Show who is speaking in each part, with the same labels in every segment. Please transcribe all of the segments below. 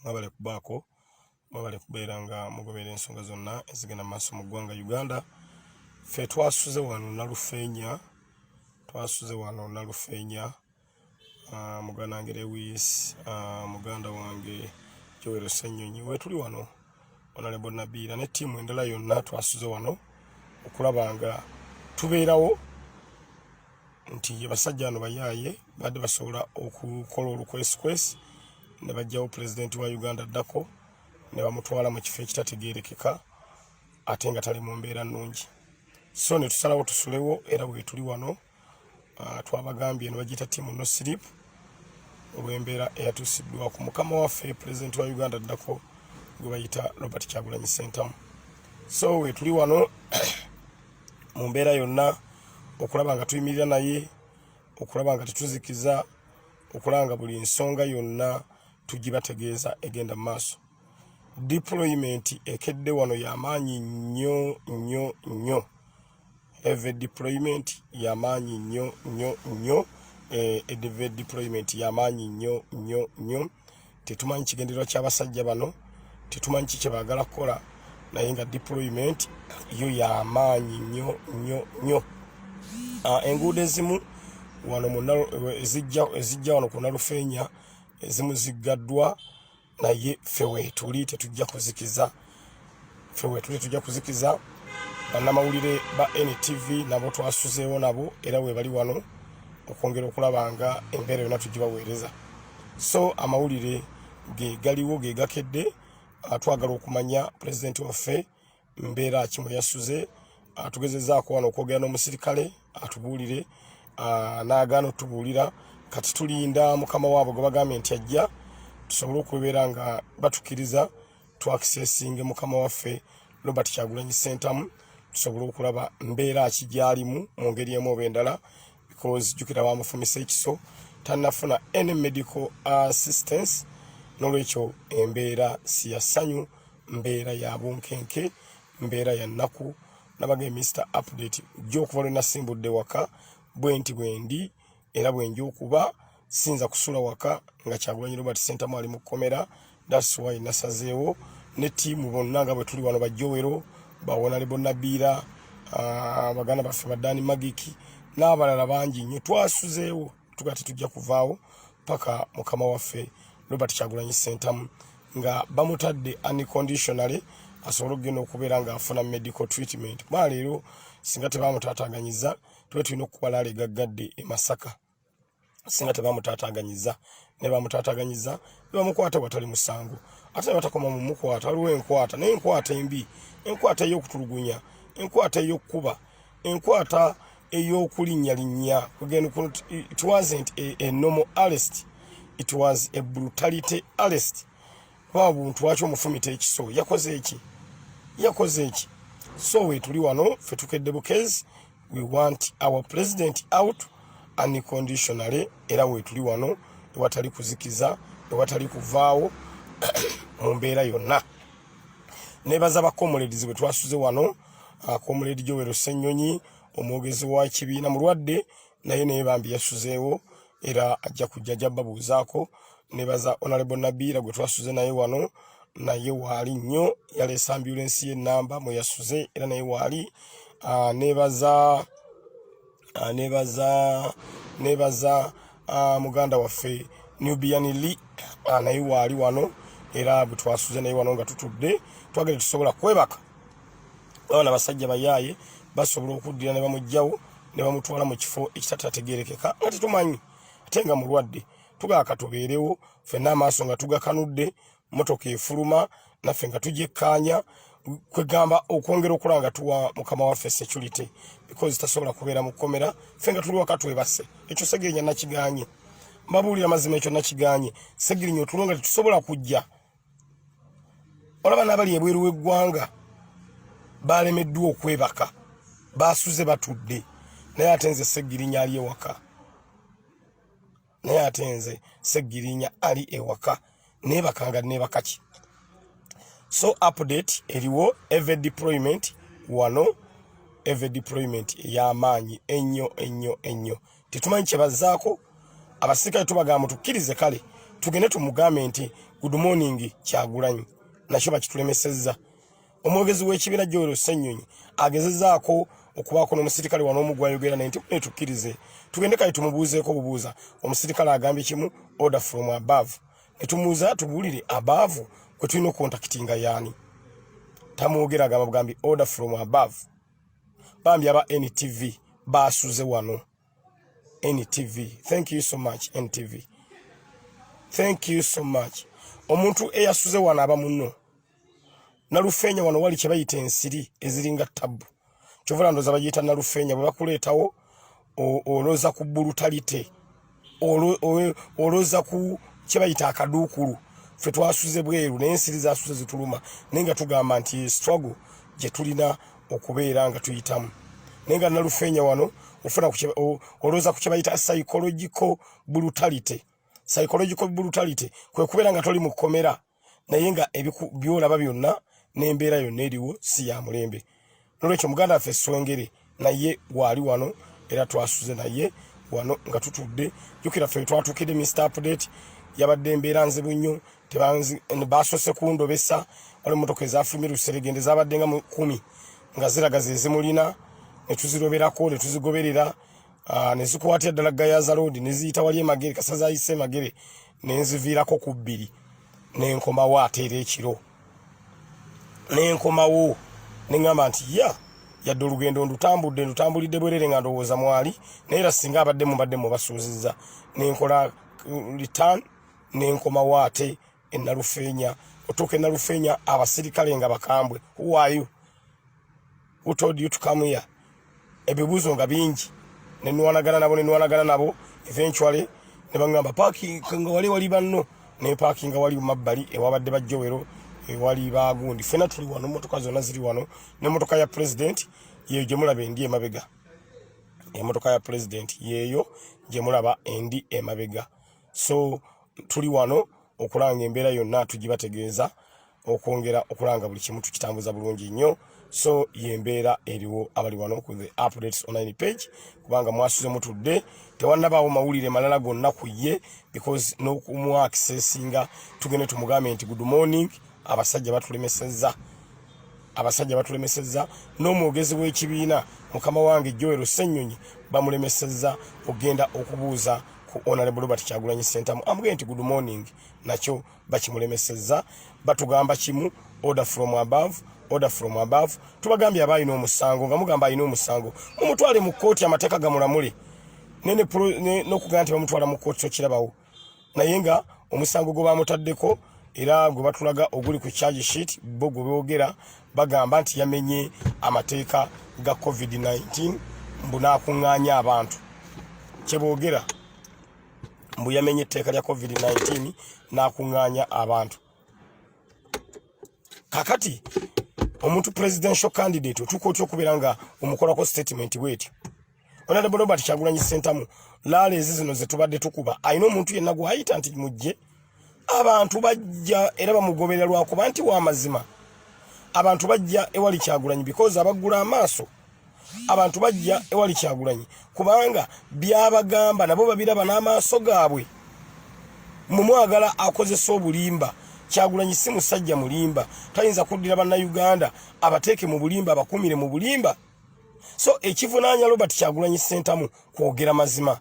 Speaker 1: mwabale kubako mwabale kubeeranga mugobera ensonga zonna ezigenda maaso mu ggwanga Uganda. Ffe twasuze wano Nalufeenya muganda wange Lewis, muganda wange Joel Ssenyonyi, wetuli wano Honorable Nabiira ne ttiimu endala yonna twasuze wano okulaba nga tubeerawo nti basajja bano bayaaye badde basobola okukola olukwesikwesi ne bajjawo pulezidenti wa Uganda addako ne bamutwala mu kifo ekitategeerekeka ate nga tali mu mbeera nnungi. So ne tusalawo tusulewo era bwe tuli wano twabagambye ne bagiyita ttiimu no sleep olw'embeera eyatuusiddwa ku mukama waffe pulezidenti wa Uganda addako gwe bayita Robert Kyagulanyi Ssentamu. So we tuli wano mu mbeera yonna okulaba nga tuyimirira naye, okulaba nga tetuzikiza, okulaba nga buli nsonga yonna tugibategeeza egenda mu maaso. Deployment ekedde wano y'amaanyi nnyo. Every deployment y'amaanyi nnyo. Deployment y'amaanyi nnyo. Tetumanyi kigendererwa ky'abasajja bano, tetumanyi kiki baagala kukola, naye nga deployment yo y'amaanyi nnyo. Enguudo ezimu wano ezijja wano ku Nalufeenya ezimu ziggaddwa, naye ffe weetuli tetujja kuzikiza. Bannamawulire ba NTV nabo twasuzeewo nabo era we bali wano okwongera okulaba nga embeera yonna tugibaweereza. So amawulire ge galiwo ge gakedde, twagala okumanya pulezidenti waffe mbeera ki mwe yasuze. Tugezezaako wano okwogera n'omusirikale atubuulire, n'agaana otubuulira. Kati tulinda mukama waabwe gwe bagambye nti ajja tusobole okubeera nga batukkiriza twakiseesinge mukama waffe Robert Kyagulanyi Ssentamu, tusobole okulaba mbeera ki gy'alimu mu ngeri emu oba endala, because jjukira bamufumisa ekiso tannafuna any medical assistance. N'olwekyo embeera si ya ssanyu, mbeera ya bunkenke, mbeera ya nnaku. Nabage Mr. Update gy'okuva lwe nasimbudde waka bwenti bwendi era bwenji okuba sinza kusula waka nga Kyagulanyi Robert Ssentamu ali mu kkomera. That's why nasazeewo ne ttiimu bonna nga bwe tuli wano bajjowero Honorable Nabiira, baganda baffe Badani Magiki n'abalala bangi nnyo. Twasuzeewo tugati tujja kuvaawo paka mukama waffe Robert Kyagulanyi Ssentamu nga bamutadde unconditionally asobole okugenda okubeera ng'afuna medical treatment. Leero singa tebamutaataganyiza tulina okubalaala egaggadde e Masaka. Singa tebamutaataganyiza ne bamutaataganyiza ne bamukwata watali musango, ate ne batakoma mu mukwata waliwo enkwata, naye enkwata embi, enkwata ey'okutulugunya, enkwata ey'okkuba, enkwata ey'okulinnyalinnya. It wasn't a normal arrest, it was a brutality arrest. Kwa buntu lwaki omufumita ekiso yakoze eki? So we tuli wano ffe tukedde bukezi, we want our president out unconditionally, era we tuli wano ewatali kuzikiza, ewatali kuvaawo mu mbeera yonna. Nebaza bakomuledizi bwe twasuze wano, komuledi Joel Ssenyonyi omwogezi wa kibiina mulwadde naye bambi yasuzeewo era ajja kujja babuuzaako. Nebaza Honorable Nabiira gwe twasuze naye wano, naye waali nnyo, yaleesa ambulance y'ennamba mwe yasuze era naye waali. Nebaza muganda waffe Nubian Lee, naye waali wano era bwe twasuze naye wano nga tutudde twagala tusobola kwebaka. Abaana basajja bayaaye basobola okuddira ne bamugjawo ne bamutwala mu kifo ekitatategeerekeka nga tetumanyi ate nga mulwadde. Tugaka tubeerewo ffenna amaaso nga tugakanudde, motoka efuluma naffe nga tujekkaanya, kwegamba okwongera okulanga tuwa mukama waffe security because tasobola kubeera mu kkomera ffe nga tuli waka twebase. Ekyo Ssegirinya nakiganye, mbabuulira mazima ekyo nakiganye. Ssegirinya otulo nga tetusobola kujja. Olaba n'abali ebweru w'eggwanga balemeddwa okwebaka, basuze batudde, naye ate nze Ssegirinya ali ewaka. Nebakanga nebaka ki? So update eriwo every deployment wano, every deployment y'amaanyi ennyo. Tetumanyi kye bazzaako. Abasirikale tubagamba tukkirize kale tugende tumugambe nti good morning Kyagulanyi nakyo bakitulemesezza omwogezi w'ekibiina Joel Ssennyonyi agezezzaako okubaako n'omusirikale wano omugwayogera naye netukkirize tugende kale tumubuuzeeko obubuuza omusirikale agambye kimu order from above netumuuza tubuulire above kwe tulina okontakitinga yaani tamwogera agamba bugambi order from above bambi aba NTV baasuze wano NTV thank you so much NTV thank you so much omuntu eyasuze wano aba munno Nalufenya wano wali kye bayita ensiri eziringa tabu kyovula ndoza bayita nalufenya bwe bakuleetawo oloza ku brutality oloza ku kye bayita akaduukulu ffe twasuze bweru naye ensiri zasuze zituluma naye nga tugamba nti struggle gye tulina okubeera nga tuyitamu naye nga nalufenya wano ofuna oloza ku kye bayita psychological brutality kwe kubeera nga toli mu kkomera naye nga byolaba byonna n'embeera yonna eriwo si ya mulembe nolwekyo muganda waffe Swengere naye waali wano era twasuze naye wano nga tutudde jukira ffe twatuukidde Mr. Update yabadde embeera nzibu nnyo baasose kundobesa wali emmotoka ezafulumye Luseregende zabadde nga 10 nga ziraga ze zimulina ne tuziroberako ne tuzigoberera ne zikuwatira ddala Gayaza Road ne ziyita wali Emagere Kasaza ayise Emagere ne nziviirako ku 2 ne nkomawo ateera ekiro ne nkomawo ne ngamba nti yadde olugendo ndutambulidde bwerere nga ndowooza mwali naye era singa abadde mu basuuzizza ne nkola return ne nkomawo ate Nalufenya otuuka Nalufenya abasirikale nga bakambwe who are you who told you to come here ebibuuzo nga bingi ne nwanagana nabo eventually ne bangamba parking nga wali banno ne parking wali mabbali ewabadde bajjowero ewali bagundi fena tuli wano motoka zonna ziri wano ne motoka ya president yeyo gye mulaba endi emabega emotoka ya president yeyo gye mulaba endi emabega so tuli wano okulanga embeera yonna tugibategeeza okwongera okulanga buli kimu tukitambuza bulungi nnyo so yembeera eriwo abali wano ku the updates online page kubanga mwasuze mutudde tewannabaawo mawulire malala gonna ku ye because n'okumu accessinga tugende tumugambe nti good morning abasajja batulemesezza n'omwogezi w'ekibiina mukama wange Joel Ssennyonyi bamulemesezza ogenda okubuuza ku Honorable Robert Kyagulanyi Ssentamu amugende nti good morning nakyo bakimulemesezza batugamba kimu order from above tubagambye abayina omusango nga mugamba ayina omusango mumutwale mu kkooti amateeka gamulamule n'okugamba nti bamutwala mu kkooti tokirabawo naye nga omusango gwe bamutaddeko era gwe batulaga oguli ku charge sheet bo gwe boogera bagamba nti yamenye amateeka ga COVID-19 mbu n'akuŋŋaanya abantu kye boogera mbu yamenye etteeka lya COVID-19 n'akuŋŋaanya abantu kakati omuntu presidential candidate otuuka otya okubeera nga omukolako statement bwetyo Honorable Robert Kyagulanyi Ssentamu laala ezi zino ze tubadde tukuba ayina omuntu yenna gw'ayita nti mujje abantu bajja era bamugoberera lwakuba nti w'amazima abantu bajja ewali Kyagulanyi because abaggula amaaso abantu bajja ewali Kyagulanyi kubanga byabagamba nabo babiraba n'amaaso gaabwe mumwagala akozesa obulimba Kyagulanyi si musajja mulimba tayinza kuddira bannayuganda abateeke mu bulimba abakumire mu bulimba so ekivunaanya Robert Kyagulanyi Ssentamu kwogera mazima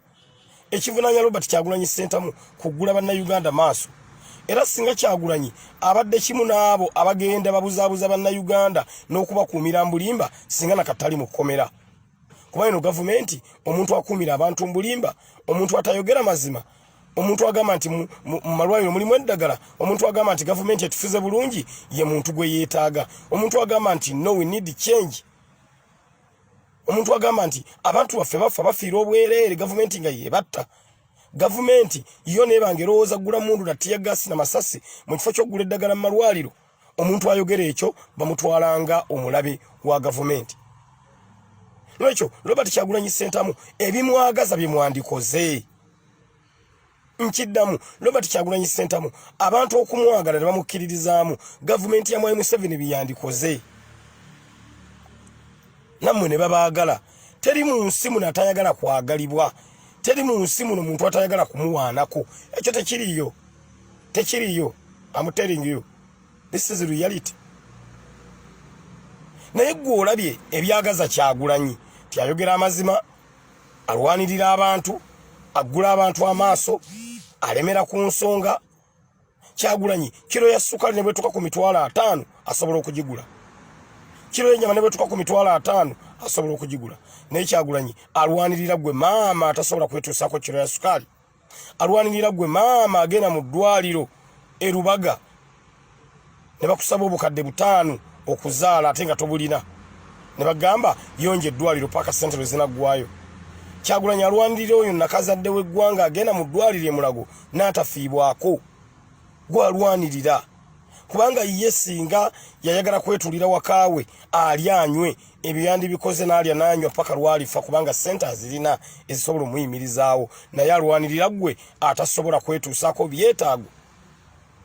Speaker 1: ekivunaanya Robert Kyagulanyi Ssentamu kugula bannayuganda maaso era singa Kyagulanyi abadde kimu n'abo abagenda babuzaabuza bannayuganda n'okubakuumira mbulimba singa nakatali mu kkomera kuba eno gavumenti omuntu akuumira abantu mbulimba omuntu atayogera mazima omuntu agamba nti mu malwaliro mulimu eddagala omuntu agamba nti gavumenti etufuze bulungi ye muntu gwe yeetaaga omuntu agamba nti no we need change omuntu agamba nti abantu baffe bafa bafiira obwereere gavumenti nga yebatta gavumenti yo neebanga erowooza ggula mundu na tiyagasi na masasi mu kifo ky'oggula eddagala mu malwaliro omuntu ayogera ekyo bamutwalanga omulabe wa gavumenti nolwekyo Robert Kyagulanyi Ssentamu ebimwagaza bye mwandikoze nkiddamu Robert Kyagulanyi Ssentamu abantu okumwagala ne bamukkiririzaamu gavumenti ya Mwai Museveni biyandikoze nammwe ne babaagala teri mu nsi muno atayagala kwagalibwa teri mu nsi muno muntu atayagala kumuwaanako ekyo tekiriyo I'm telling you, this is reality. Naye gwe olabye ebyagaza Kyagulanyi tyayogera amazima, alwanirira abantu, agula abantu amaaso, alemera ku nsonga. Kyagulanyi kiro ya sukali ne bwetuka ku mitwalo 5 asobola okugigula. Kiro y'ennyama ne bwetuka ku mitwalo 5 asobola okugigula. Naye Kyagulanyi alwanirira gwe maama atasobola kwetuusako kiro ya sukali. Alwanirira gwe maama agenda mu ddwaliro e Rubaga ne bakusaba obukadde 5 okuzaala ate nga tobulina. Ne bagamba yonje eddwaliro paka ssente lwezinaggwayo. Kyagulanyi alwanirira oyo nakazadde w'eggwanga agenda mu ddwaliro e Mulago n'atafiibwako. Gwe alwanirira. Kubanga ye singa yayagala kwetulira wakaawe alyanywe ebyo yandibikoze n'alya n'anywa paka lwalifa kubanga ssente azirina ezisobola omuyimirizaawo. Naye alwanirira gwe atasobola kwetuusaako byetaago.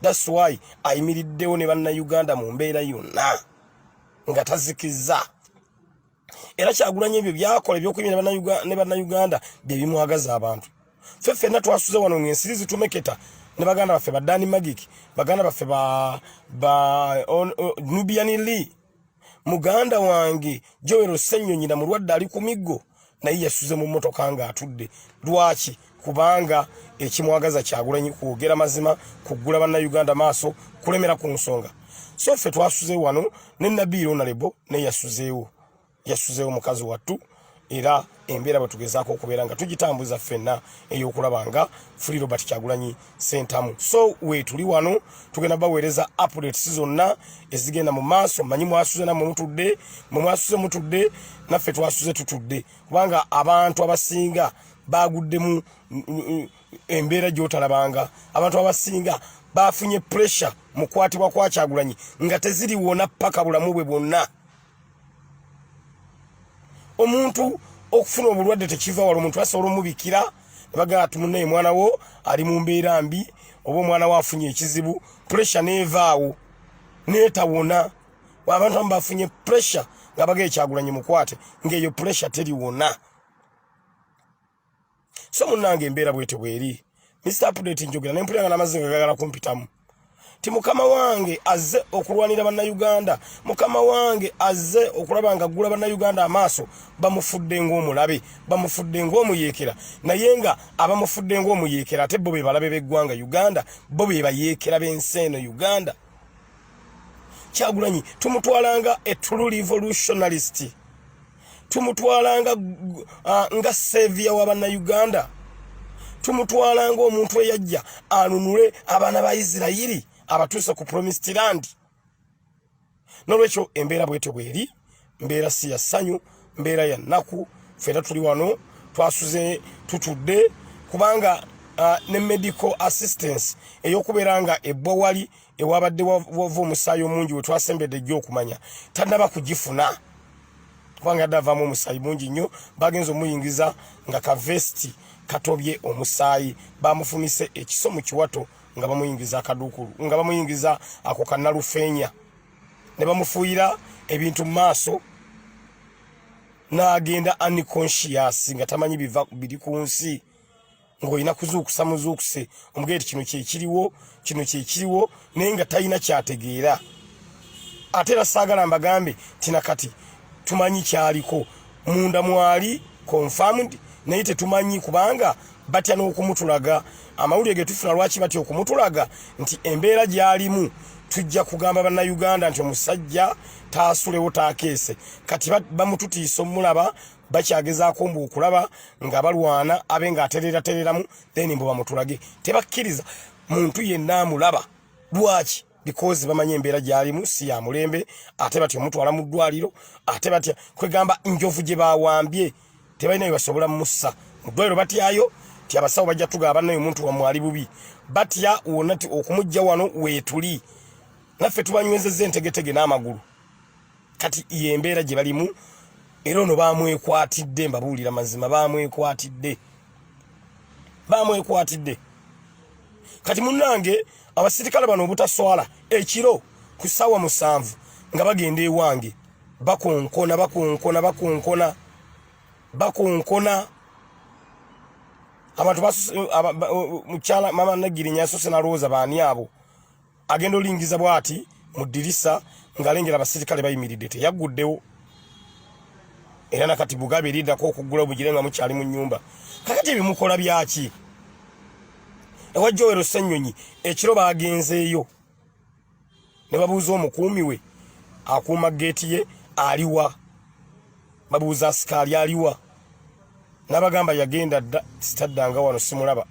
Speaker 1: That's why ayimiriddewo ne bannayuganda mu mbeera yonna nga tazikiza. Era Kyagulanyi ebyo byakola ebyokuyimira ne bannayuganda bye bimwagaza abantu. Ffe ffenna twasuze wano ng'ensiri zitumeketa ne baganda baffe ba Dani Magic, baganda baffe ba Nubian Lee. Muganda wange Joel Ssenyonyi na mulwadde ali ku miggo naye yasuze mu mmotoka nga atudde. Lwaki? Kubanga ekimwagaza Kyagulanyi kwogera mazima, kugula bannayuganda maaso, kulemera ku nsonga. So ffe twasuze wano ne Nabiiro Nalebo ne yasuzeewo mukazi wattu. Era embeera batugezaako okubeera nga tugitambuza ffenna ey'okulabanga Free Robert Kyagulanyi Ssentamu. So weetuli wano tugenda baweereza updates zonna ezigenda mu maaso. Manyi mwasuze nammwe mutudde, mwe mwasuze mutudde, naffe twasuze tutudde. Kubanga abantu abasinga baguddemu embeera gy'otalabanga. Abantu abasinga bafunye pressure mu kwatibwa kwa Kyagulanyi nga teziriwona paka bulamu bwe bwonna. Omuntu okufuna obulwadde tekiva wala omuntu asobola omubikira ne bagamba tumunaye mwana wo ali mu mbeera mbi oba omwana wo afunye ekizibu, pressure neevaawo neetawona. Abantu abamu bafunye pressure nga bagee Kyagulanyi mukwate ng'eyo pressure teriwona. So munnange embeera bwete bweri. Mr. Update njogera ne mpulira nga n'amazinga gagala kumpitamu. Ti mukama wange azze okulwanira bannayuganda, mukama wange azze okulaba nga aggula bannayuganda amaaso, bamufudde ng'omulabe, bamufudde ng'omuyeekera. Naye nga abamufudde ng'omuyeekera ate bo be balabe b'eggwanga Uganda, bo be bayeekera b'ensi eno Uganda. Kyagulanyi tumutwalanga a true revolutionalist, tumutwalanga nga savior wa bannayuganda, tumutwalanga omuntu eyajja anunule abaana ba Isirayiri abatuuse ku promised land. Nolwekyo embeera bwete bweri, mbeera si ya ssanyu, mbeera ya nnaku. Ffenna tuli wano twasuze tutudde kubanga ne medical assistance ey'okubeera nga ebbwa wali ewabadde wava omusaayi omungi we twasembedde egy'okumanya tannaba kugifuna kubanga adde avaamu omusaayi mungi nnyo. Bagenza omuyingiza nga kavesti katobye omusaayi, bamufumise ekiso mu kiwato nga bamuyingiza akaduukulu, nga bamuyingiza ako kannalufeenya, ne bamufuuyira ebintu mu maaso n'agenda unconscious nga tamanyi biva biri ku nsi, ng'olina kuzuukusa muzuukuse omugere kino kyekiriwo naye nga talina kyategeera. Ate era saagala mbagambe tina kati tumanyi kyaliko munda mwali confirmed naye tetumanyi kubanga batya n'okumutulaga. Amawulire ge tufuna lwaki batya okumutulaga nti embeera gy'alimu tujja kugamba bannayuganda nti omusajja taasulewo taakeese. Kati bamututiisa omulaba bakyagezaako mbu okulaba nga balwana abe nga atereratereramu then mbu bamutulage. Tebakkiriza muntu yenna amulaba. Lwaki? Because bamanyi embeera gy'alimu si ya mulembe. Ate batya omutwala mu ddwaliro, ate batya kwegamba njovu gye baawambye tebalina bye basobola mussa mu ddwaliro. Batyayo ti abasawo bajja tugamba naye omuntu wamwali bubi, batya wonna ti okumujja wano weetuli. Naffe tubanywezezza entegetege n'amagulu. Kati ye embeera gye balimu era ono bamwekwatidde, mbabuulira mazima, bamwekwatidde. Kati munnange abasirikale bano obutaswala ekiro ku ssaawa 7 nga bagenda ewange bakonkona abantu mukyala mama Ssegirinya asose na Roza baani abo agenda olingiza bwati mu dirisa ngalengera abasirikale bayimiridde teyaguddewo era nakati Mugabe erindako okugula obugire nga mukyali mu nnyumba kakati ebimukola byaki ewa Joel Ssenyonyi ekiro bagenzeeyo ne babuuza omukuumi we akuuma geeti ye aliwa babuuza asikaali aliwa n'abagamba yagenda dda sitaddanga wano simulaba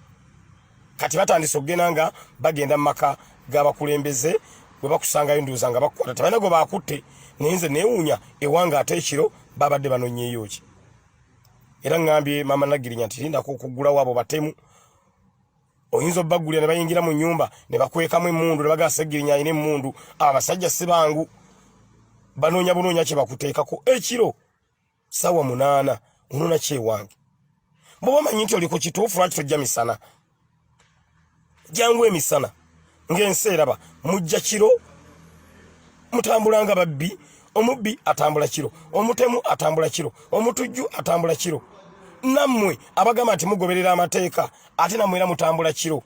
Speaker 1: kati batandise okugenda nga bagenda mu maka g'abakulembeze bwe bakusangayo nduuza nga bakukwata tabalina gwe baakutte naye nze neewuunya ewanga ate ekiro babadde banonyeeyo ki era ngambye maama Ssegirinya nti lindako okuggulawo abo batemu oyinza obbagulira ne bayingira mu nnyumba ne bakwekamu emmundu ne bagaa Ssegirinya alina emmundu abasajja si bangu banoonya bunoonya kye bakuteekako ekiro ssaawa 8 onona kyewange bw'oba omanyi nti oli ku kituufu lwaki tojja misana jangu emisana ng'ensi eraba mujja kiro mutambulanga babbi omubbi atambula kiro omutemu atambula kiro omutujju atambula kiro nammwe abagamba nti mugoberera amateeka ate nammwe era mutambula kiro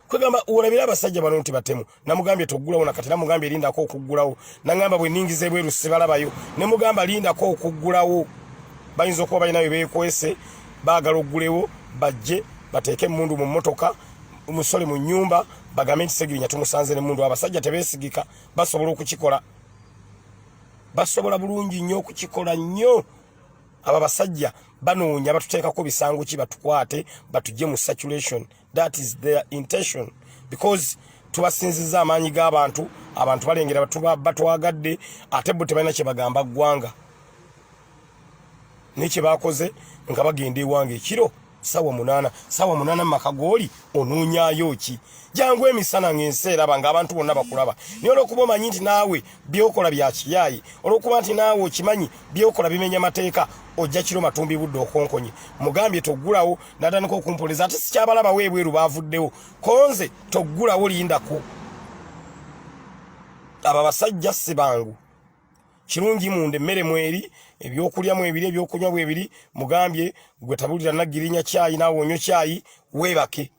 Speaker 1: kwegamba olabira abasajja bano nti batemu namugambye toggulawo nakati namugambye lindako okuggulawo nangamba bwe ningize bweru sibalabayo ne mugamba lindako okuggulawo bayinza okuba balina bye beekwese baagala oggulewo bajje bateeke emmundu mu mmotoka umusole mu nnyumba bagambe nti Ssegirinya tumusanze n'emmundu abasajja tebeesigika basobola okukikola basobola bulungi nnyo okukikola nnyo aba basajja banoonya batuteekako bisango ki batukwate batujje mu saturation that is their intention because tubasinziza amaanyi g'abantu abantu balengera batwagadde ate bo tebalina kye bagamba ggwanga n'ekye baakoze nga bagenda ewange ekiro ssaawa 8 mu maka gooli onoonyaayo ki jangu emisana ng'ensi eraba ng'abantu bonna bakulaba naye olw'okuba omanyi nti naawe byokola bya kiyaayi olw'okuba nti naawe okimanyi byokola bimenya mateeka ojja kiro matumbi budde okonkonye mugambye toggulawo natandika okumpoleza ate sikyabalaba weebweru baavuddewo konze toggulawo lindako aba basajja si bangu kirungi munda emmere mweri ebyokulya mwebiri ebyokunywa bwebiri mugambye gwe tabulira Ssegirinya kyayi naawe onywa kyayi weebake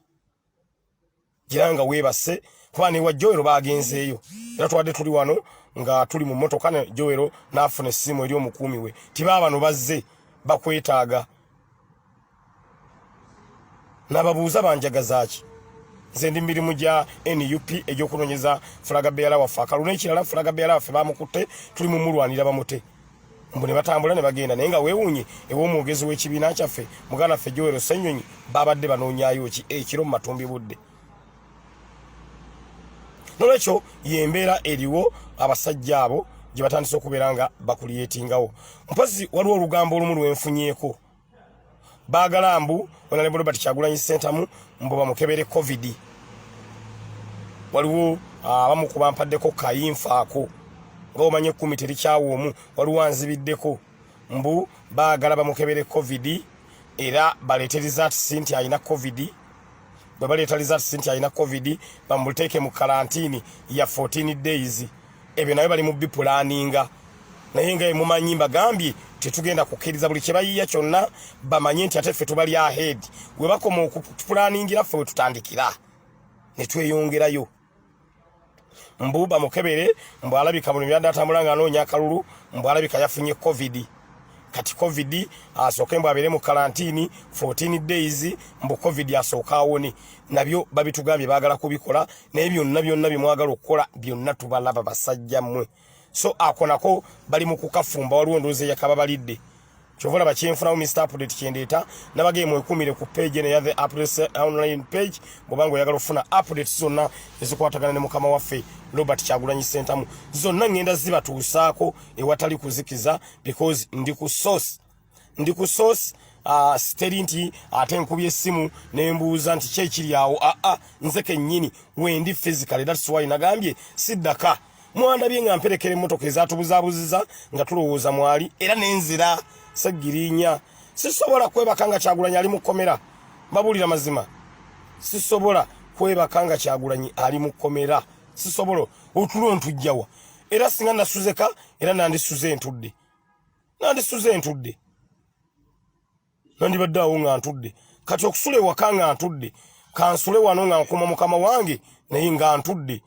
Speaker 1: giranga weebase kuba ne wa Joel baagenzeeyo era twadde tuli wano nga tuli mu mmotoka ne Joel n'afuna essimu eri omukuumi we tiba bano bazze bakwetaaga n'ababuuza banjagazaaki nze ndi mirimu gya NUP egy'okunoonyeza fulaga beera waffe akalulu n'ekirala fulaga beera waffe bamukutte tuli mu mulwanira bamute mbu ne batambula ne bagenda naye nga weewuunye ew'omwogezi w'ekibiina kyaffe muganda ffe Joel Ssenyonyi babadde banoonyaayo ki ekiro mu matumbi budde nolwekyo yembeera eriwo abasajja abo gye batandise okubeera nga bakuliyetingawo mpozi waliwo olugambo olumu lwenfunyeeko baagala mbu Honorable Robert Kyagulanyi Ssentamu mbu bamukebere covid waliwo abamu ku bampaddeko kayinfaako nga omanye 10 terikyawo waliwo anzibiddeko mbu baagala bamukebere covid era baleeteriza ati nti alina covid bwe baleeteriza ati nti alina covid bamuteeke mu karantini ya 14 days ebyo nayo bali mu bipulaninga naye nga mumanyi mbagambye tetugenda kukkiriza buli kye bayiya kyonna bamanye nti ate ffe tubali ahead we bakoma okupulaningira ffe we tutandikira ne tweyongerayo mbu bamukebere mbu alabika buli byadde atambula nga anoonya akalulu mbu alabika yafunye covid kati covid asooke mbu abeere mu karantini 14 days mbu covid asooka awone nabyo babitugambye baagala kubikola naye byonna bye mwagala okukola byonna tubalaba basajja mmwe so akonako bali mu kukafumba waliwo ndowooza eyakababalidde kyovola bakyenfunamu Mr. Update kyendeeta nabagee mwekumire ku page eno ya the Update online page bwobanga oyagala ofuna updates zonna ezikwatagana ne mukama waffe Robert Kyagulanyi Ssentamu zonna ngenda zibatuusaako ewatali kuzikiza because ndi ku source steri nti ate nkubye essimu nembuuza nti kyekiri awo nze kennyini wendi physically that's why nagambye siddaka mwandabye nga mperekera emmotoka ezatubuzaabuziza nga tulowooza mwali era n'enzira Ssegirinya sisobola kwebaka nga Kyagulanyi ali mu kkomera babulira mazima sisobola kwebaka nga Kyagulanyi ali mu kkomera sisobola otulo ntujjawa era singa nasuzeka era nandisuze entudde nandibadde awo nga ntudde kati okusula ewaka nga ntudde kansule wano nga nkuma mukama wange naye nga ntudde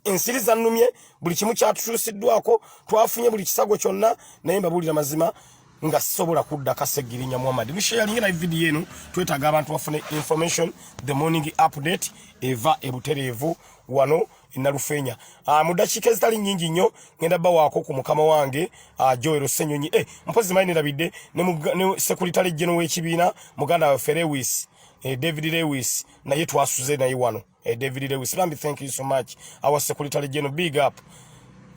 Speaker 1: ensiri zannumye buli kimu kyatutuusiddwako twafunye buli kisago kyonna naye mbabuulira mazima nga sobola kudda ka Ssegirinya Muhammad tusharinge na video eno twetaaga abantu bafune information the morning update eva ebutereevu wano Nalufenya mu dakiika ezitali nnyingi nnyo ngenda bawaako ku mukama wange Joel Ssenyonyi mpozi maine labidde ne secretary general w'ekibiina muganda wa Lewis David Lewis naye twasuze naye wano David Lewis Lambi, thank you so much our secretary general, big up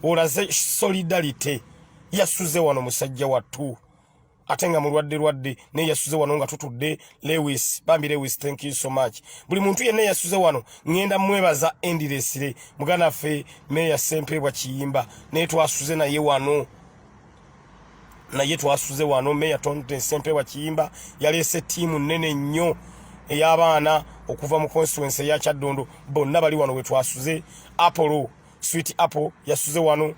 Speaker 1: olaze solidarity yasuze wano musajja wattu atenga mulwadde ne yasuze wano nga tutudde Lewis Bambi Lewis, thank you so much buli muntu yenna yasuze wano ngenda mwebaza endiresire mugana ffe meya Sempebwa Kiyimba ne twasuze naye wano meya Tonte Sempebwa Kiyimba yalese tiimu nene nnyo ey'abaana okuva mu constituency ya Kyaddondo bonna bali wano we twasuze Apollo Sweet Apple yasuze wano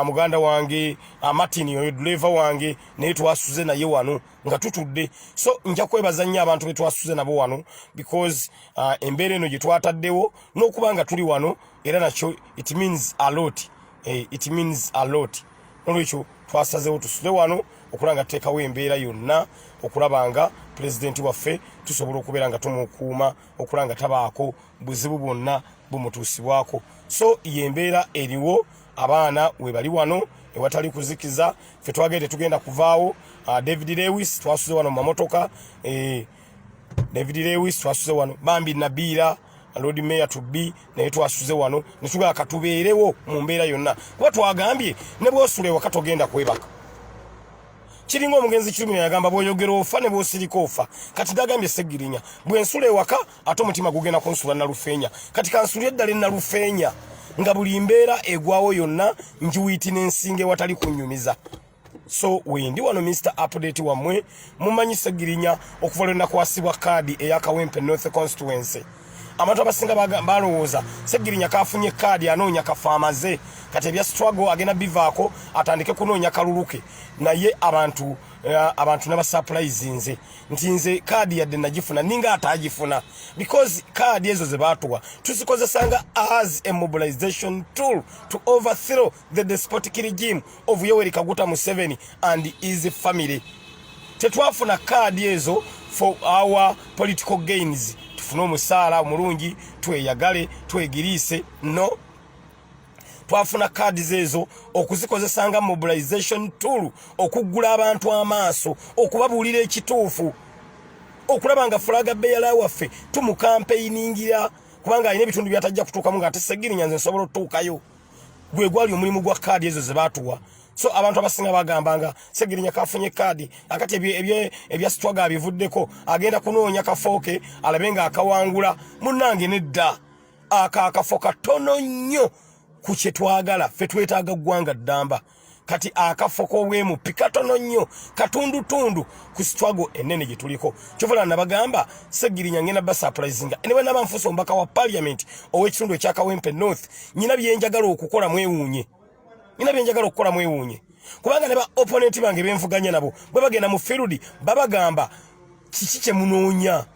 Speaker 1: muganda wange Martin oyo driver wange naye twasuze naye wano nga tutudde so nja kwebaza nnyo abantu be twasuze nabo wano because embeera eno gye twataddewo n'okuba nga tuli wano era nakyo it means a lot nolwekyo twasazeewo tusuze wano okulanga tuteekawo embeera yonna okulabanga pulezidenti waffe tusobola okubeera nga tumukuuma okulanga tabaako buzibu bwonna bumutuusibwako so yembeera eriwo abaana we bali wano ewatali kuzikiza ffe twagende tugenda kuvaawo David Lewis twasuze wano mu mamotoka David Lewis twasuze wano Bambi Nabiira Lord Mayor to be naye twasuze wano ne tugala katubeerewo mu mbeera yonna kuba twagambye ne bw'osula wakati ogenda kwebaka kiringa omugenzi kirumi yagamba bw'oyogera ofa ne bw'osirika ofa kati dagambye Ssegirinya bw'ensula ewaka ate omutima gugenda kunsula Nalufenya kati kansula eddala Nalufenya nga buli mbeera egwawo yonna njiwiti n'ensinge watali kunyumiza so wendi wano Mr. Update wamwe mumanyi Ssegirinya okuva lwe nakwasibwa kaadi ey'Akawempe North Constituency abantu abasinga balowooza Ssegirinya kafunye kaadi anoonya kafaamaze kati ebya struggle agenda bivaako atandike kunoonya kaluluke naye abantu naba surprise nze kaadi yadde nagifuna ninga atagifuna because kaadi ezo ze batuwa tuzikozesanga as a mobilization tool to overthrow the despotic regime of Yoweri Kaguta Museveni and his family. Tetwafuna kaadi ezo for our political gains tufuna omusaala omulungi tweyagale twegiriise no twafuna kaadi zezo okuzikozesanga mobilization tool okuggula abantu amaaso okubabuulira ekituufu okulaba nga fulaga beyala waffe tumukampeiningira kubanga alina ebitundu byatajja kutuukamu nga ate Ssegirinya nze nsobola otutuukayo gwe gwali omulimu gwa kaadi ezo ze baatuwa so abantu abasinga bagambanga Ssegirinya kafunye kaadi akati ebya struggle abivuddeko agenda kunoonya kafooke alabe nga akawangula munnange nedda akafo katono nnyo ku kye twagala ffe twetaaga ggwanga ddamba kati akafo k'obwemupi katono nnyo katundutundu ku struggle ennene gye tuliko kyovula nabagamba Ssegirinya ngenda basapurayizinga eniwe nabanfuusa omubaka wa parliament ow'ekitundu eky'Akawempe North nyina byenjagala okukola mwewuunye kubanga ne ba opponent bange benvuganya nabo bwe bagenda mu field babagamba kiki kye munoonya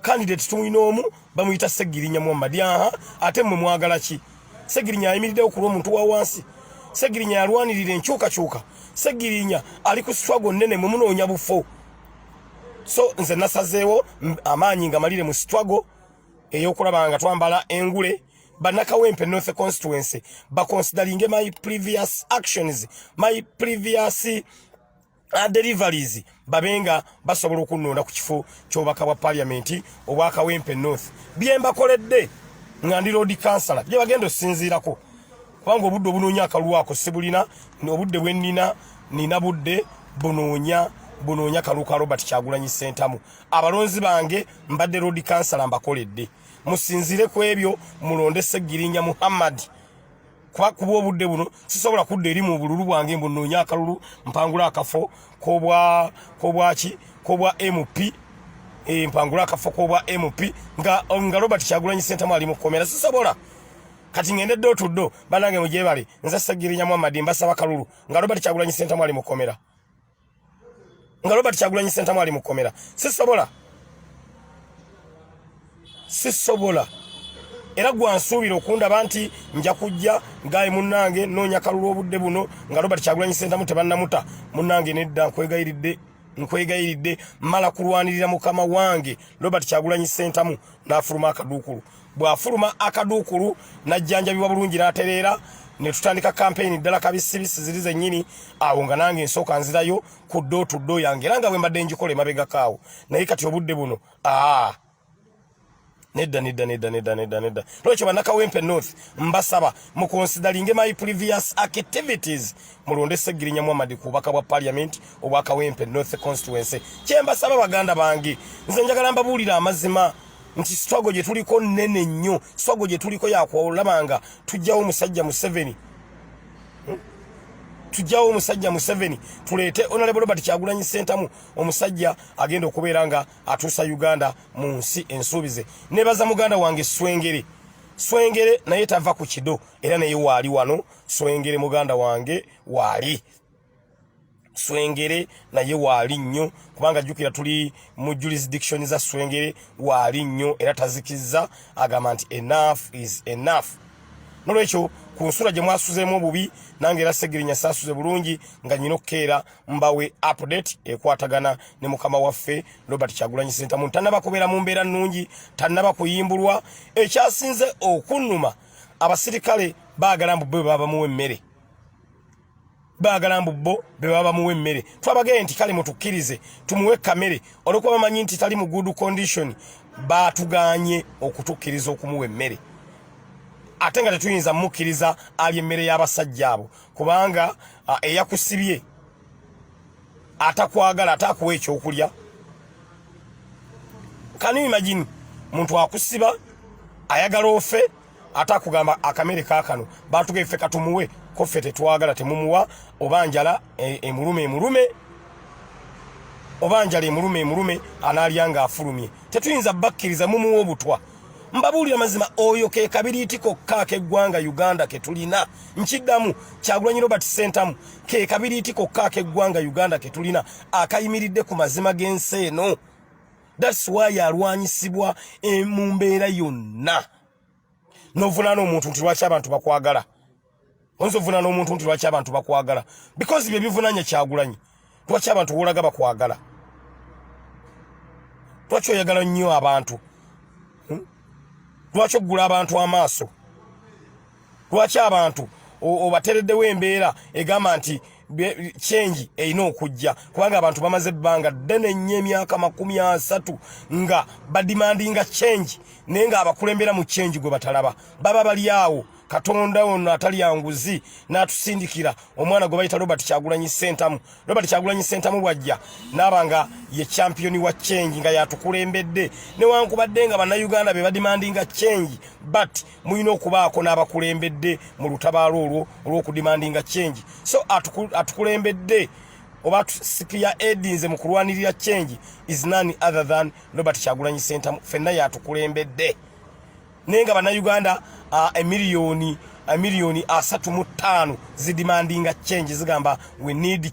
Speaker 1: candidate tulina omu bamuyita Ssegirinya Muhammad ate mmwe mwagala ki Ssegirinya ayimiridde okulwa omuntu wa wansi Ssegirinya yalwanirira enkyukakyuka Ssegirinya ali ku struggle nnene mwe munoonya bufo so nze nasazeewo amaanyi nga malire mu struggle ey'okulaba nga twambala engule bannakawempe North Constituency baconsideringe my previous actions my previous deliveries babenga basobola okunonda ku kifo ky'obubaka bwa parliament obw'Akawempe North byembakoledde nga ndi road councillor bye bagenda osinziirako kubanga obudde obunoonya akalwako sibulina obudde bwe nina budde bunoonya kaluka Robert Kyagulanyi Ssentamu abalonzi bange mbadde road councillor mbakoledde musinzire ku ebyo mulonde Ssegirinya Muhammad kuba obudde buno sisobola kudda eri mu bululu bwange mbunoonya akalulu mpangula akafo k'obwa MP mpangula akafo k'obwa MP nga Robert Kyagulanyi Ssentamu ali mu kkomera sisobola kati ngende ddo tuddo banange mujebale nza Ssegirinya Muhammad mbasaba kalulu nga Robert Kyagulanyi Ssentamu ali mu kkomera sisobola era gwansuubira okundaba nti nja kujja ngaye munnange noonya kalulu obudde buno nga Robert Kyagulanyi Ssentamu tebannamuta munnange nedda nkwegayiridde mala kulwanirira mukama wange Robert Kyagulanyi Ssentamu n'afuluma akaduukulu bw'afuluma akaduukulu najjanjabibwa bulungi n'atereera ne tutandika campaign ddala kabisibisi ziri zennyini awo nga nange nsooka nzirayo ku ddo tuddo yange era nga bwe mbadde njikola emabega kaawo naye kati obudde buno nedda lwekyo bannakawempe north mbasaba mukonsidalinge my previous activities mulonde Ssegirinya Muhammad ku bubaka bwa parliament obwakawempe north constituency kyembasaba baganda bange nze njagala mbabuulira amazima nti struggle gye tuliko nnene nnyo struggle gye tuliko yakwolabanga tujjawo musajja Museveni tuleete Honorable Robert Kyagulanyi Ssentamu omusajja agenda okubeera nga atuusa Uganda mu nsi ensuubize nebaza muganda wange Swengere naye tava ku kido era naye waali wano Swengere muganda wange waali Swengere naye waali nnyo kubanga jjukira tuli mu jurisdiction za Swengere waali nnyo era tazikizza agamba nti enough is enough nolwekyo ku nsula gye mwasuzeemu obubi nange era Ssegirinya saasuze bulungi nga nyina okukeera mbawe update ekwatagana ne mukama waffe Robert Kyagulanyi Ssentamu tannaba kubeera mu mbeera nnungi tannaba kuyimbulwa ekyasinze okunnuma abasirikale baagala mbubbo be baba muwe mmere twabagee nti kale mutukkirize tumuwe kamere olwokuba bamanyi nti tali mu good condition baatuganye okutukkiriza okumuwa emmere ate nga tetuyinza mukkiriza ali emmere y'abasajja abo kubanga eyakusibye atakwagala atakuwa ekyokulya can you imagine muntu akusiba ayagala ofe atakugamba akamere kaakano baatugeffe katumuwe koffe tetwagala temumuwa obanjala emulume analyanga afulumye tetuyinza bakkiriza mumuwa obutwa mbabuulira mazima oyo ke kabiriiti kokka k'eggwanga Uganda ke tulina nkiddamu Kyagulanyi Robert Ssentamu ke kabiriiti kokka k'eggwanga Uganda ke tulina akayimiridde ku mazima g'ensi eno that's why alwanyisibwa mu mbeera yonna novunaana omuntu nti lwaki abantu bakwagala onzovunaana omuntu nti lwaki abantu bakwagala because bye bivunanya Kyagulanyi lwaki abantu wolaga bakwagala lwaki oyagala nnyo abantu lwaki ogula abantu amaaso lwaki abantu obatereddewo embeera egamba nti change erina okujja kubanga abantu bamaze ebbanga ddene nnyo emyaka 30 nga badimandinga change naye nga abakulembera mu change gwe batalaba baba bali awo Katonda ono atali yanguzi n'atusindikira omwana gwe bayita Robert Kyagulanyi Ssentamu bwajja n'abanga ye champion wa change nga yatukulembedde newankubadde nga bannayuganda be badimandinga change but muyina okubaako n'abakulembedde mu lutabaalo olwo olw'okudimandinga change so atukulembedde oba sikya edinze mu kulwanirira change is none other than Robert Kyagulanyi Ssentamu fenna yatukulembedde nenga bannayuganda emiliyoni 35 zidimandinga change zigamba we need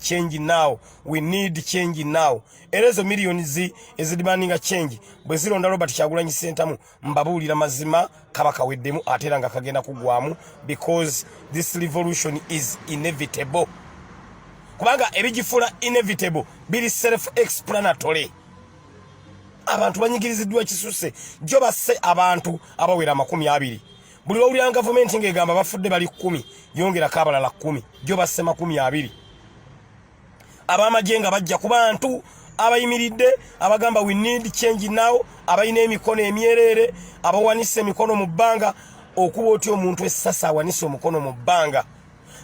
Speaker 1: change now era ezo miliyoni ezidimandinga change bwe zironda Robert Kyagulanyi Ssentamu mbabuulira mazima kabaka weddemu ate era nga kagenda kugwamu because this revolution is inevitable kubanga ebigifula inevitable bili self explanatory abantu banyigiriziddwa kisuse jo basse abantu abawera 20 buli lwawulira gavumenti ng'egamba bafudde bali 10 yongera kabalala 10 jo basse 20 abamajenga bajja ku bantu abayimiridde abagamba we need change now abayina emikono emyerere abawanise emikono mu bbanga okuba oti omuntu essasa awanise omukono mu bbanga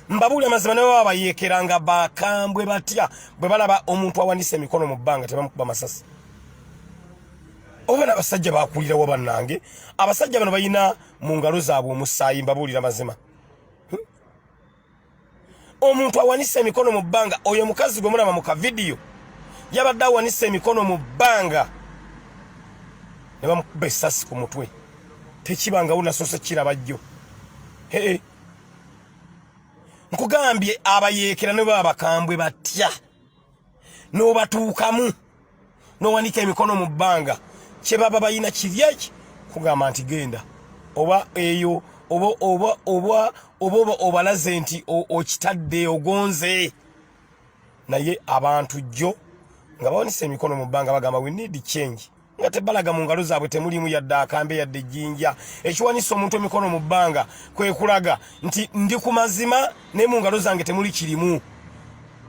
Speaker 1: mbabuli amazima nawe babayeekeranga bakambwe batya bwe balaba omuntu awanise emikono mu bbanga tebamukuba masasi obana abasajja bakulira wabannange abasajja bano bayina mu ngalo zaabwe omusaayi mbabuulira mazima omuntu awanise emikono mu bbanga oyo mukazi gwe mulaba mu ka video yabadde awanise emikono mu bbanga ne bamukuba essasi ku mutwe tekibanga unasoose kiraba jjo nkugambye abayeekera ne baba bakambwe batya n'obatuukamu n'owanika emikono mu bbanga kye baba bayina kiryeki kugamba nti genda oba eyo oba obalaze nti okitadde ogonze naye abantu jjo nga bawanise emikono mu bbanga bagamba we need change nga tebalaga mu ngalo zaabwe temulimu yadde akambe yadde ejjinja ekiwanisa omuntu emikono mu bbanga kwe kulaga nti ndi ku mazima naye mu ngalo zange temuli kirimu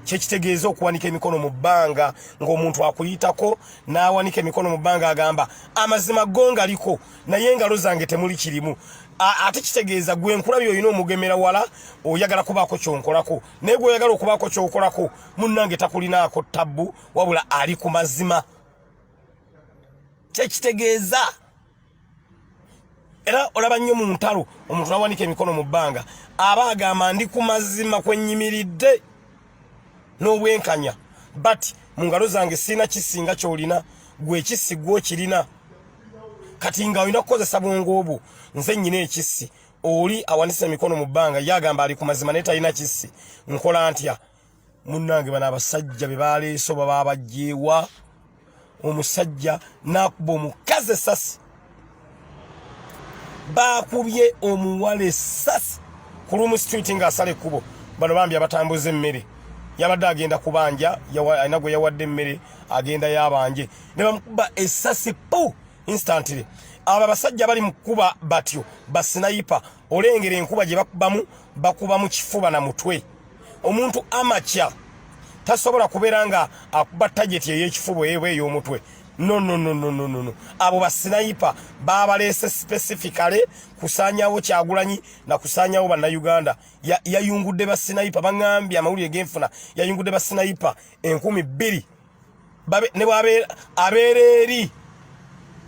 Speaker 1: kyekitegeeza okuwanika emikono mu bbanga ng'omuntu akuyitako n'awanika emikono mu bbanga agamba amazima go ngaliko naye engalo zange temuli kirimu ate kitegeeza gwe nkulabye olina omugemera wala oyagala kubaako kyonkolako naye gwe oyagala okubaako kyokolako munnange takulinaako tabbu wabula ali ku mazima kyekitegeeza era olaba nnyo mu ntalo omuntu n'awanika emikono mu bbanga aba agamba ndi ku mazima kwennyimiridde n'obwenkanya but mu ngalo zange sina kisinga kyolina gwe ekissi gw'okirina kati nga olina kukozesa bwongo obwo nze nnyina ekissi oli awanisa emikono mu bbanga yagamba ali ku mazima naye talina kissi nkola ntya munnange bano abasajja be baleese oba babajjeewa omusajja n'akuba omukazi essasi bakubye omuwala essasi ku Lumu Street ng'asala ekkubo bano bambi abatambuza emmere yabadde agenda kubanja alina gwe yawadde emmere agenda yabanje ne bamukuba essasi pu instantly aba basajja bali mu kuba batyo basinayipa olengera enkuba gye bakuba mu kifuba na mutwe omuntu amakya tasobola kubeera nga akuba target ey'ekifuba ey'omutwe no abo basinayipa babaleese specifically kusaanyawo Kyagulanyi na kusaanyawo bannayuganda yayungudde basinayipa baŋŋambye amawulire genfuna yayungudde basinayipa 2,000 ne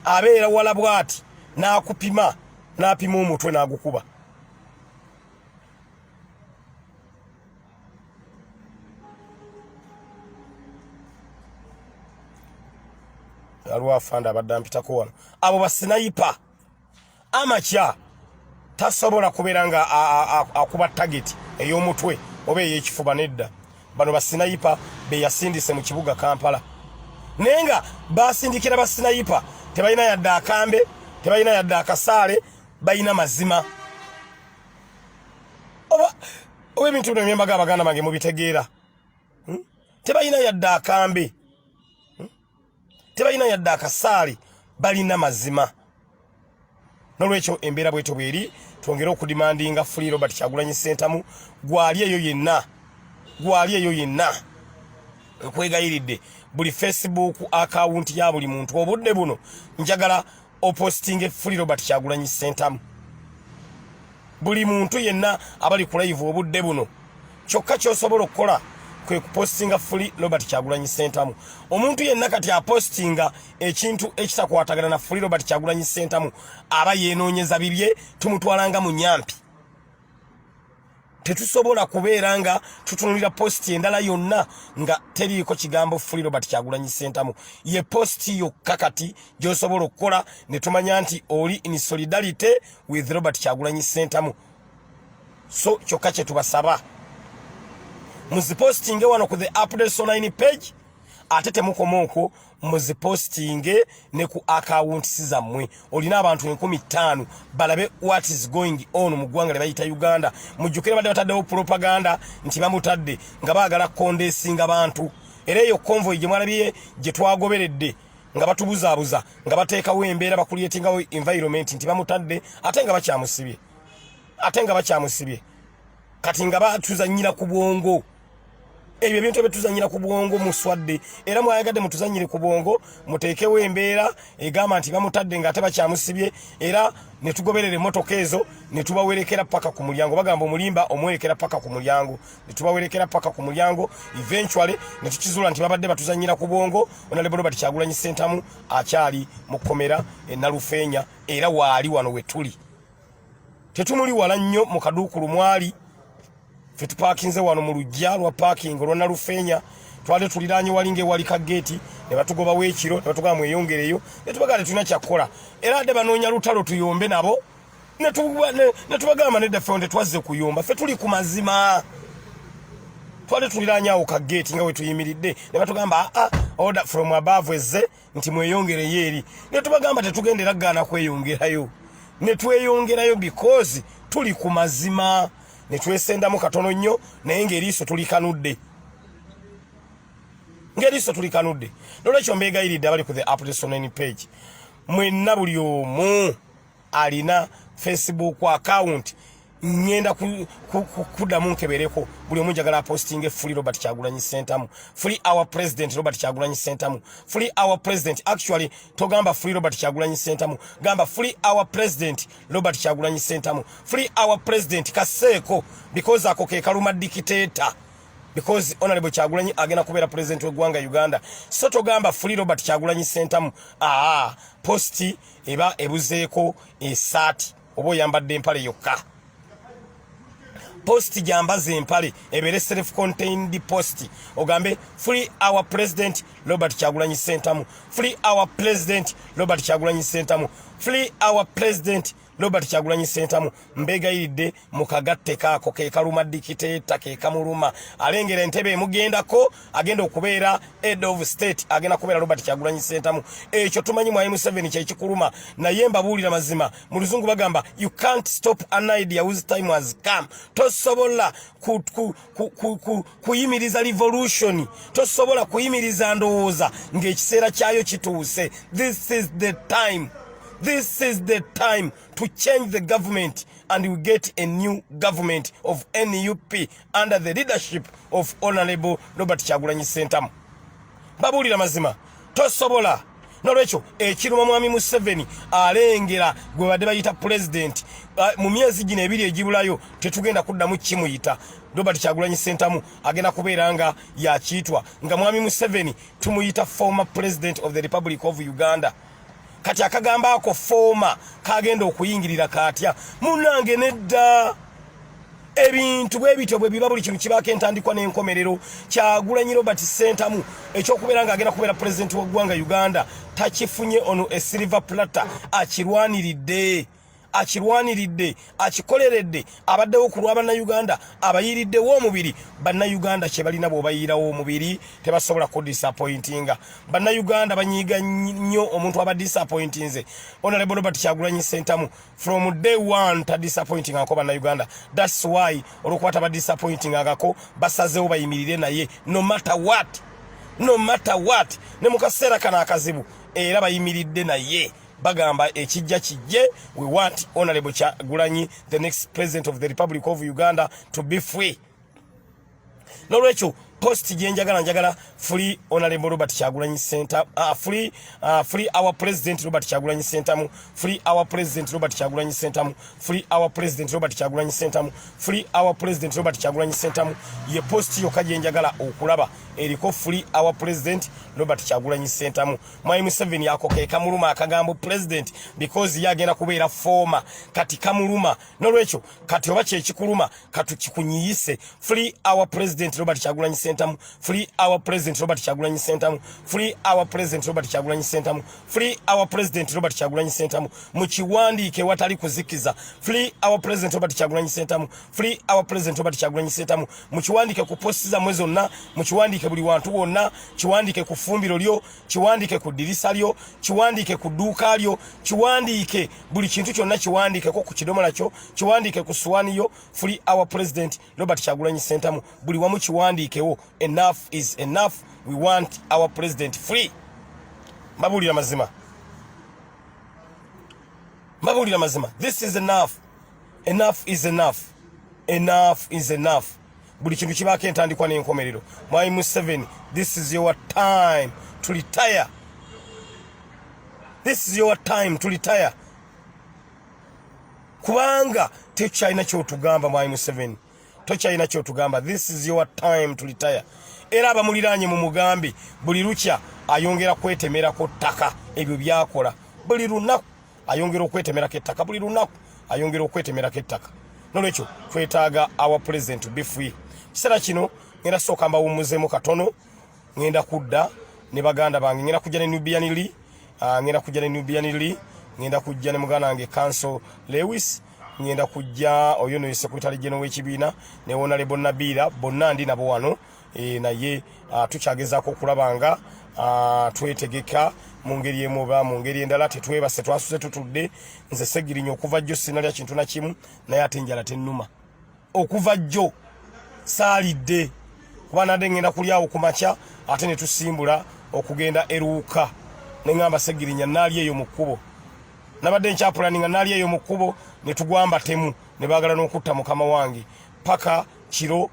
Speaker 1: abeera wala bwati n'akupima n'apima omutwe n'agukuba alwafanda abadde ampitako wano abo basinayipa amakya tasobola kubeera nga akuba target ey'omutwe oba ey'ekifuba nedda bano basinayipa be yasindise mu kibuga Kampala naye nga basindikira basinayipa tebalina yadde akambe tebalina yadde akasaale balina mazima oba ebintu bino byembaga abaganda bange mubitegeera tebalina yadde akambe tebalina yadde akasaale balina mazima nolwekyo embeera bwetyo bweri twongere okudimandinga Free Robert Kyagulanyi Ssentamu gwali eyo yenna nkwegayiridde buli Facebook account ya buli muntu obudde buno njagala opostinge Free Robert Kyagulanyi Ssentamu buli muntu yenna abali ku live obudde buno kyokka ky'osobola okukola kwe kupostinga Free Robert Kyagulanyi Ssentamu omuntu yenna kati apostinga ekintu ekitakwatagana na Free Robert Kyagulanyi Ssentamu aba yeenoonyeza bibye tumutwalanga mu nyampi tetusobola kubeera nga tutunulira posti endala yonna nga teriiko kigambo Free Robert Kyagulanyi Ssentamu ye posti yokka kati gy'osobola okukola ne tumanya nti oli in solidarity with Robert Kyagulanyi Ssentamu so kyokka kye tubasaba muzipostinge wano ku the updates online page ate temukoma okwo muzipostinge ne ku account zammwe olina abantu 15,000 balabe what is going on mu ggwanga bayita Uganda mujjukire badde bataddewo propaganda nti bamutadde nga baagala kondesinga bantu era eyo convoy gye mwalabye gye twagoberedde nga batubuzaabuza nga bateekawo embeera bakulietingawo environment nti bamutadde ate nga bakyamusibye kati nga batuzannyira ku bwongo ebyo ebintu ebituzannyira ku bwongo muswadde era mwayagadde mutuzannyire ku bwongo muteekewo embeera egamba nti bamutadde nga ate bakyamusibye era ne tugoberera emmotoka ezo ne tubawerekera paka ku mulyango bagamba omulimba omwerekera paka ku mulyango ne tubawerekera paka ku mulyango eventually ne tukizuula nti babadde batuzannyira ku bwongo Honorable Robert Kyagulanyi Ssentamu akyali mu kkomera Nalufeenya era waali wano we tuli tetumuli wala nnyo mu kaduukulu mwali fe tupakinze wano mu lujja lwa parking olwa Nalufeenya twali tuliraanye walinge wali ka gate ne batugoba wekiro ne batugamba mweyongereyo ne tubagala tulina kyakola era ade banoonya lutalo tuyombe nabo ne tubagamba nedda ffe onde twazze kuyomba ffe tuli ku mazima twali tuliraanye awo ka gate nga we tuyimiridde ne batugamba order from above ezze nti mweyongereyo eri ne tubagamba tetugendera gaana kweyongerayo ne tweyongerayo because tuli ku mazima ne twesendamu katono nnyo naye ng'eriiso tulikanudde nolwekyo mbeegayiridde abali ku the updates online page mwenna buli omu alina Facebook account ngenda kuddamu nkebereko buli omu njagala posting free Robert Kyagulanyi Center free our president Robert Kyagulanyi Center free our president actually togamba free Robert Kyagulanyi Center gamba free our president Robert Kyagulanyi Center free our president Kaseko because ako ke kaluma dictator because honorable Kyagulanyi agenda kubeera president w'eggwanga Uganda so togamba free Robert Kyagulanyi Center posti eba ebuzeeko esati oba oyambadde empale yokka post jambaze empale ebere self contained post ogambe free our president Robert Kyagulanyi Center free our president Robert Kyagulanyi Center free our president Robert Kyagulanyi Center mbegayiridde mukagatte kaako ke kaluma dictator ke kamuluma alengera entebe emugendako agenda okubeera head of state agenda kubeera Robert Kyagulanyi Center ekyo tumanyi mu M7 kye kikuluma naye mbabuulira mazima mu luzungu bagamba you can't stop an idea whose time has come tosobola kuyimiriza revolution tosobola kuyimiriza ndowooza ng'ekiseera kyayo kituuse this is the time to change the government and we get a new government of NUP under the leadership of Honorable Robert Kyagulanyi Center. Babulira mazima tosobola nolwekyo ekiruma mwami Museveni alengera gwe badde bayita president mu myezi gino ebiri egibulayo tetugenda kuddamu kimuyita Robert Kyagulanyi Center agenda kubeera nga yakiitwa nga mwami Museveni tumuyita former president of the Republic of Uganda kati akagamba ako former kagenda okuyingirira katya munange nedda ebintu bwebityo bwe biba buli kintu kibaako entandikwa n'enkomerero Kyagulanyi Robert Center ekyokubeera nga agenda kubeera president w'eggwanga Uganda takifunye ono a silver platter akirwaniridde akikoleredde abaddewo ku lw'Abannayuganda abayiriddewo omubiri Bannayuganda kye balina bw'obayiirawo omubiri tebasobola kudisappointinga Bannayuganda banyiiga nnyo omuntu abadisappointinze Honorable Robert Kyagulanyi Center from day one tadisappointing ako Bannayuganda that's why olwokuba tabadisappointing agako basazeewo bayimirire naye no matter what ne mu kaseera kana akazibu era bayimiridde naye bagamba ekijja kijje we want Honorable Kyagulanyi the next president of the Republic of Uganda to be free nolwekyo post njagala free Honorable Robert Kyagulanyi Center free our president Robert Kyagulanyi Center free our president Robert Kyagulanyi Center free our president Robert Kyagulanyi Center free our president Robert Kyagulanyi Center ye post yokka njagala okulaba eriko free our president Robert Kyagulanyi Center mwai Museveni yako ke kamuluma akagambo president because yagenda kubeera former kati kamuluma nolwekyo kati oba kye kikuluma katukikunyiise free our president Robert Kyagulanyi Center free our president Robert Kyagulanyi Center free our president Robert Kyagulanyi Center free our president Robert Kyagulanyi Center mukiwandiike watali kuzikiza free our president Robert Kyagulanyi Center free our president Robert Kyagulanyi Center mukiwandiike ku posti za mwezi onna mukiwandiike buli wantu wonna kiwandiike ku fumbiro lyo kiwandiike ku dirisa lyo kiwandiike ku dduuka lyo kiwandiike buli kintu kyonna kiwandiike ko ku kidomola kyo kiwandiike ku suwani yo free our president Robert Kyagulanyi Center buli wamu kiwandiikewo enough is enough we want our president free mbabulira mazima this is enough is enough buli kintu kibaako entandikwa n'enkomerero mwai Museveni this is your time to retire kubanga tekyalina kyotugamba mwai Museveni tokyalina kyotugamba this is your time to retire era abamuliranye mu mugambi buli lukya ayongera kwetemerako ttaka ebyo byakola buli lunaku ayongera okwetemerako ettaka nolwekyo twetaaga our president to be free kiseera kino ngenda sooka mbawummuzeemu katono ngenda kudda ne baganda bange ngenda kujja ne Nubian ngenda kujja ne muganda wange Council Lewis ngenda kujja oyo no secretary general w'ekibiina ne Honorable Nabira bonna ndi nabo wano naye tukyagezaako okulabanga twetegeka mu ngeri emu oba mu ngeri endala tetwebase twasuze tutudde nze Ssegirinya okuva jjo sinalya kintu na kimu naye ate enjala tennuma okuva jjo saalidde kuba nadde ngenda kulyawo ku makya ate ne tusimbula okugenda eruuka ne ngamba Ssegirinya naali eyo mu kkubo nabadde nkyapulaninga naali eyo mu kkubo ne tugwamba temu ne baagala n'okutta mukama wange paka kiro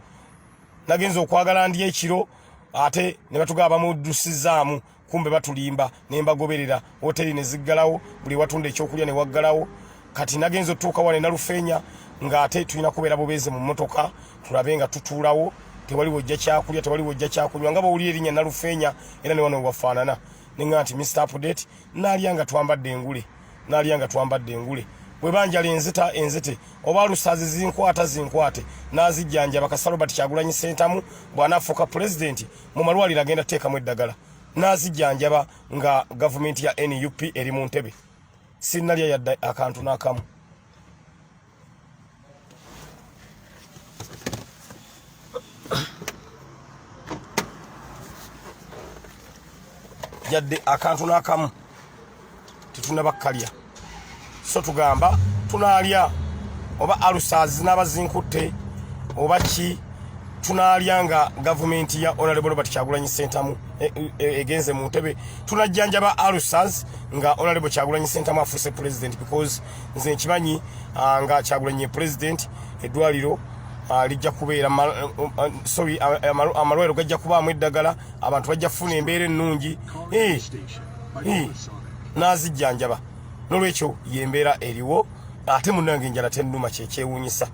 Speaker 1: nagenza okwagala ndi ekiro ate ne batugaba mudusizaamu kumbe batulimba ne mbagoberera hoteli ne ziggalawo buli watunda ekyokulya ne waggalawo kati nagenza otuuka wane Nalufeenya ng'ate tulina kubeera bubeeze mu mmotoka tulabe nga tutuulawo tewali wojja kyakulya tewali wojja kyakunywa nga bawulira erinnya Nalufeenya era ne wano wafaanana ne nga nti Mr. Update naalya nga twambadde engule bwe banjala enzite oba alusazi zinkwate n'azijjanjaba Kasalo Robert Kyagulanyi Ssentamu bw'anaafuuka pulezidenti mu malwaliro agenda teekamu eddagala n'azijjanjaba nga gavumenti ya NUP eri mu ntebe sinnalya yadde akantu n'akamu yadde akantu n'akamu tetunabakkalya so tugamba tunaalya oba alusazi n'abazinkutte oba ki tunaalya nga gavumenti ya Honorable Robert Kyagulanyi Ssentamu egenze mu ntebe tunajjanjaba alusazi nga Honorable Kyagulanyi Ssentamu afuuse president because nze nkimanyi nga Kyagulanyi president eddwaliro lijja kubeera amalwaliro gajja kubaamu eddagala abantu bajja kufuna embeera ennungi n'azijjanjaba nolwekyo yembeera eriwo ate munnange enjala tennuma kyekyewuunyisa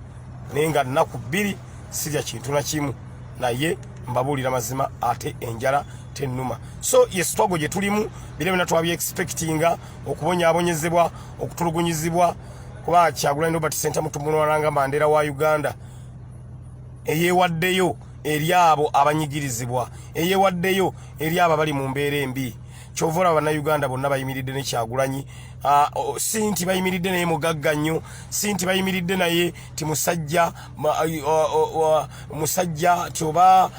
Speaker 1: naye nga nnaku bbiri sirya kintu na kimu naye mbabuulira mazima ate enjala tennuma so ye struggle gye tulimu bire byonna twabye expectinga okubonyaabonyezebwa okutulugunyizibwa kuba Kyagulanyi Robert Ssentamu tumunoonanga Mandela wa Uganda eyeewaddeyo eri abo abanyigirizibwa eyeewaddeyo eri abo abali mu mbeera embi kyovula bannayuganda bonna bayimiridde ne Kyagulanyi si nti bayimiridde naye mugagga nnyo si nti bayimiridde naye ti musajja ti oba